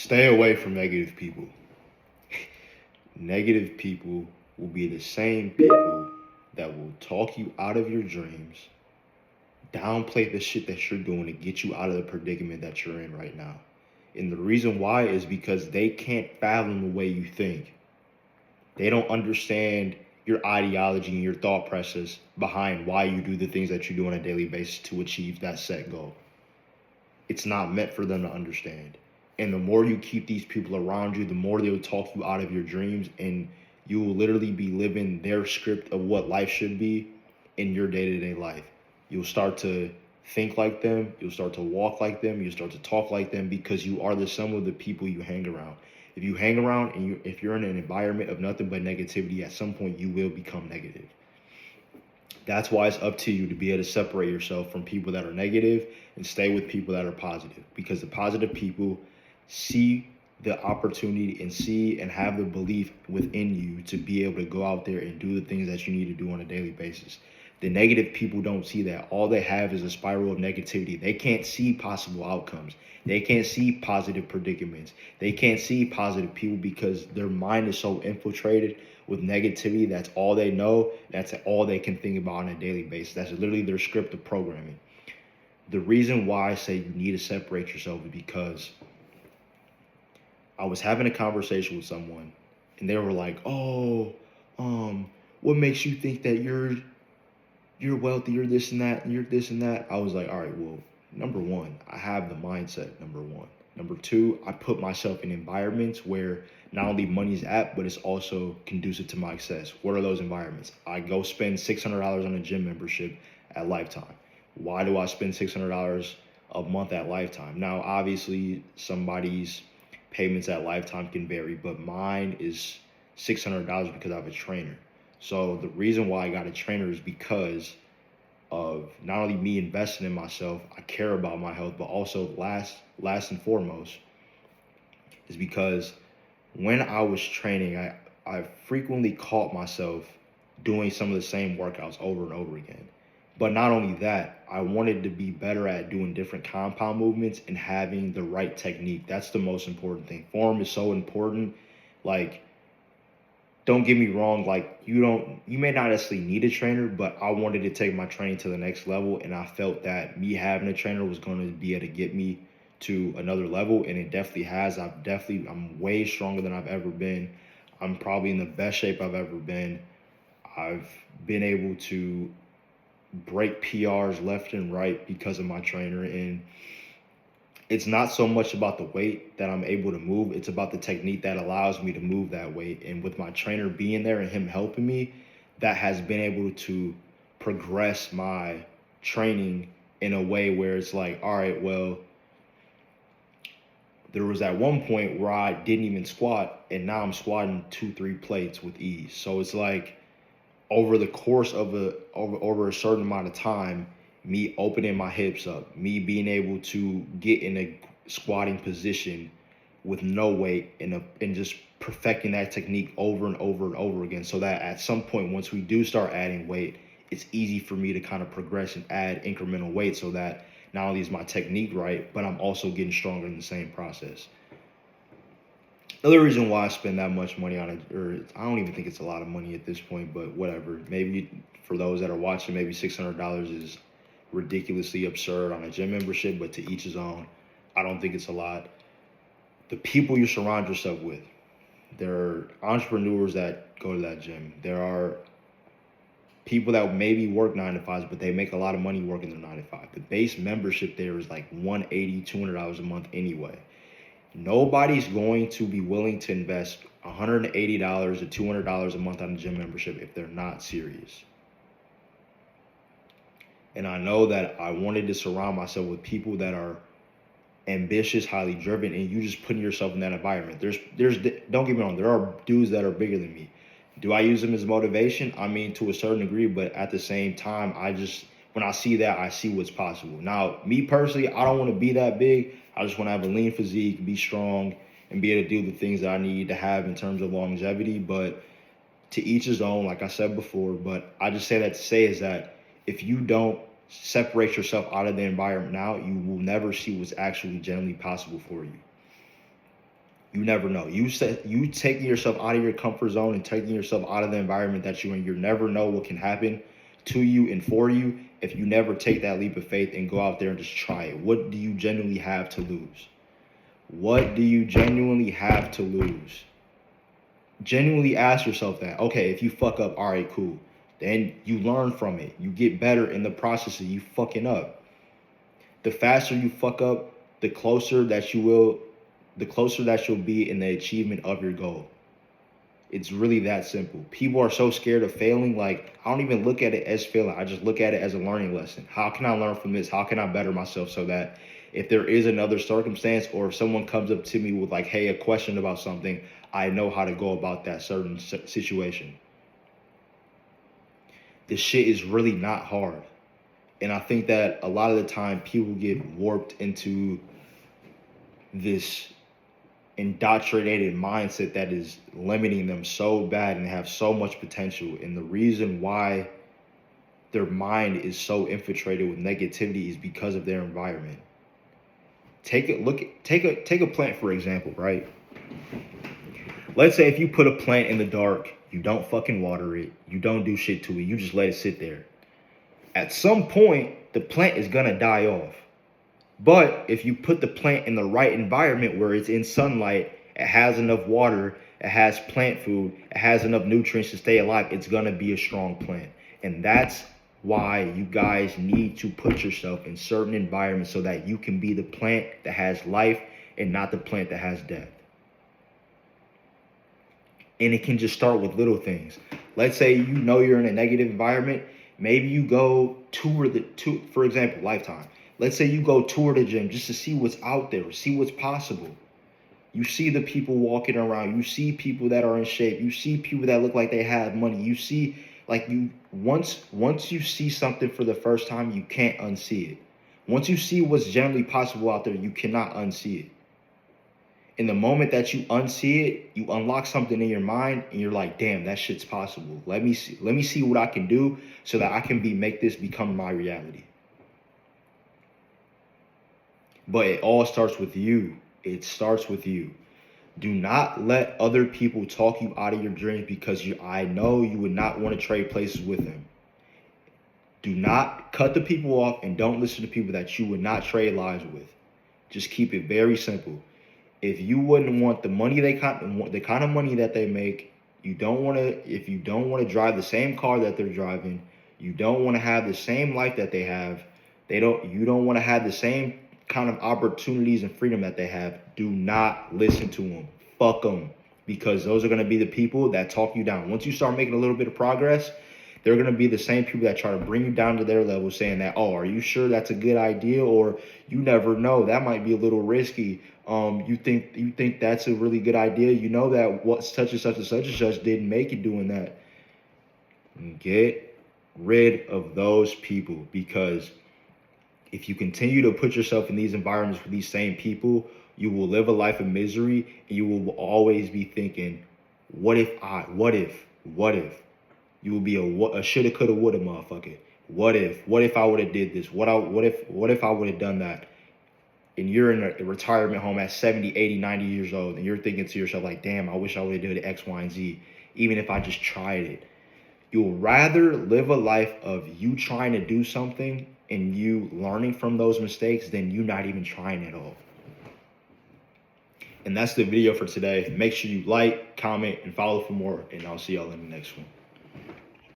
Stay away from negative people. Negative people will be the same people that will talk you out of your dreams, downplay the shit that you're doing to get you out of the predicament that you're in right now. And the reason why is because they can't fathom the way you think. They don't understand your ideology and your thought process behind why you do the things that you do on a daily basis to achieve that set goal. It's not meant for them to understand. And the more you keep these people around you, the more they'll talk you out of your dreams, and you will literally be living their script of what life should be in your day-to-day life. You'll start to think like them, you'll start to walk like them, you'll start to talk like them because you are the sum of the people you hang around. If you hang around and if you're in an environment of nothing but negativity, at some point you will become negative. That's why it's up to you to be able to separate yourself from people that are negative and stay with people that are positive, because the positive people see the opportunity and see and have the belief within you to be able to go out there and do the things that you need to do on a daily basis. The negative people don't see that. All they have is a spiral of negativity. They can't see possible outcomes. They can't see positive predicaments. They can't see positive people because their mind is so infiltrated with negativity. That's all they know. That's all they can think about on a daily basis. That's literally their script of programming. The reason why I say you need to separate yourself is because I was having a conversation with someone and they were like, "Oh, what makes you think that you're wealthy, you're this and that, and you're this and that?" I was like, all right, well, number one, I have the mindset, number one. Number two, I put myself in environments where not only money's at, but it's also conducive to my success. What are those environments? I go spend $600 on a gym membership at Lifetime. Why do I spend $600 a month at Lifetime? Now, obviously, somebody's payments at Lifetime can vary, but mine is $600 because I have a trainer. So the reason why I got a trainer is because of not only me investing in myself, I care about my health, but also last and foremost is because when I was training, I frequently caught myself doing some of the same workouts over and over again. But not only that, I wanted to be better at doing different compound movements and having the right technique. That's the most important thing. Form is so important. Like, don't get me wrong, like you may not necessarily need a trainer, but I wanted to take my training to the next level, and I felt that me having a trainer was going to be able to get me to another level, and it definitely has. I'm way stronger than I've ever been. I'm probably in the best shape I've ever been. I've been able to break PRs left and right because of my trainer, and it's not so much about the weight that I'm able to move. It's about the technique that allows me to move that weight. And with my trainer being there and him helping me, that has been able to progress my training in a way where it's like, all right, well, there was at one point where I didn't even squat, and now I'm squatting 2-3 plates with ease. So it's like over the course of over a certain amount of time, me opening my hips up, me being able to get in a squatting position with no weight and just perfecting that technique over and over and over again, so that at some point, once we do start adding weight, it's easy for me to kind of progress and add incremental weight, so that not only is my technique right, but I'm also getting stronger in the same process. Another reason why I spend that much money on it, or I don't even think it's a lot of money at this point, but whatever. Maybe for those that are watching, maybe $600 is ridiculously absurd on a gym membership, but to each his own. I don't think it's a lot. The people you surround yourself with, there are entrepreneurs that go to that gym. There are people that maybe work 9 to 5s, but they make a lot of money working their 9 to 5. The base membership there is like $180, $200 a month anyway. Nobody's going to be willing to invest $180 to $200 a month on a gym membership if they're not serious. And I know that I wanted to surround myself with people that are ambitious, highly driven, and you just putting yourself in that environment. There's don't get me wrong, there are dudes that are bigger than me. Do I use them as motivation? I mean, to a certain degree, but at the same time, when I see that, I see what's possible. Now, me personally, I don't want to be that big. I just want to have a lean physique, be strong, and be able to do the things that I need to have in terms of longevity. But to each his own, like I said before. But I just say that to say is that if you don't separate yourself out of the environment now, you will never see what's actually genuinely possible for you. You never know. You taking yourself out of your comfort zone and taking yourself out of the environment that you're in. You never know what can happen to you and for you if you never take that leap of faith and go out there and just try it. What do you genuinely have to lose? What do you genuinely have to lose? Genuinely ask yourself that. Okay, if you fuck up, all right, cool. Then you learn from it. You get better in the process of you fucking up. The faster you fuck up, the closer that you'll be in the achievement of your goal. It's really that simple. People are so scared of failing. Like, I don't even look at it as failing. I just look at it as a learning lesson. How can I learn from this? How can I better myself so that if there is another circumstance or if someone comes up to me with like, hey, a question about something, I know how to go about that certain situation. This shit is really not hard. And I think that a lot of the time people get warped into this indoctrinated mindset that is limiting them so bad and have so much potential. And the reason why their mind is so infiltrated with negativity is because of their environment. Take a plant, for example, right? Let's say if you put a plant in the dark, you don't fucking water it, you don't do shit to it, you just let it sit there. At some point, the plant is gonna die off. But if you put the plant in the right environment where it's in sunlight, it has enough water, it has plant food, it has enough nutrients to stay alive, it's gonna be a strong plant. And that's why you guys need to put yourself in certain environments so that you can be the plant that has life and not the plant that has death. And it can just start with little things. Let's say you know you're in a negative environment. Maybe you go for example, Lifetime. Let's say you go tour the gym just to see what's out there, see what's possible. You see the people walking around. You see people that are in shape. You see people that look like they have money. You see, like, once you see something for the first time, you can't unsee it. Once you see what's generally possible out there, you cannot unsee it. In the moment that you unsee it, you unlock something in your mind and you're like, damn, that shit's possible. Let me see what I can do so that I can make this become my reality. But it all starts with you. It starts with you. Do not let other people talk you out of your dreams because I know you would not want to trade places with them. Do not cut the people off and don't listen to people that you would not trade lives with. Just keep it very simple. If you wouldn't want the kind of money that they make, if you don't want to drive the same car that they're driving, you don't want to have the same life that they have, you don't want to have the same kind of opportunities and freedom that they have, do not listen to them. Fuck them. Because those are going to be the people that talk you down. Once you start making a little bit of progress, they're going to be the same people that try to bring you down to their level, saying that, oh, are you sure that's a good idea? Or you never know, that might be a little risky. You think that's a really good idea? You know that what such and such and such and such didn't make it doing that. Get rid of those people, because if you continue to put yourself in these environments with these same people, you will live a life of misery, and you will always be thinking, what if? You will be a shoulda, coulda, woulda motherfucker. What if I would have did this? What if I would have done that? And you're in a retirement home at 70, 80, 90 years old, and you're thinking to yourself like, damn, I wish I would have did X, Y, and Z, even if I just tried it. You'll rather live a life of you trying to do something and you learning from those mistakes than you not even trying at all. And that's the video for today. Make sure you like, comment, and follow for more, and I'll see y'all in the next one.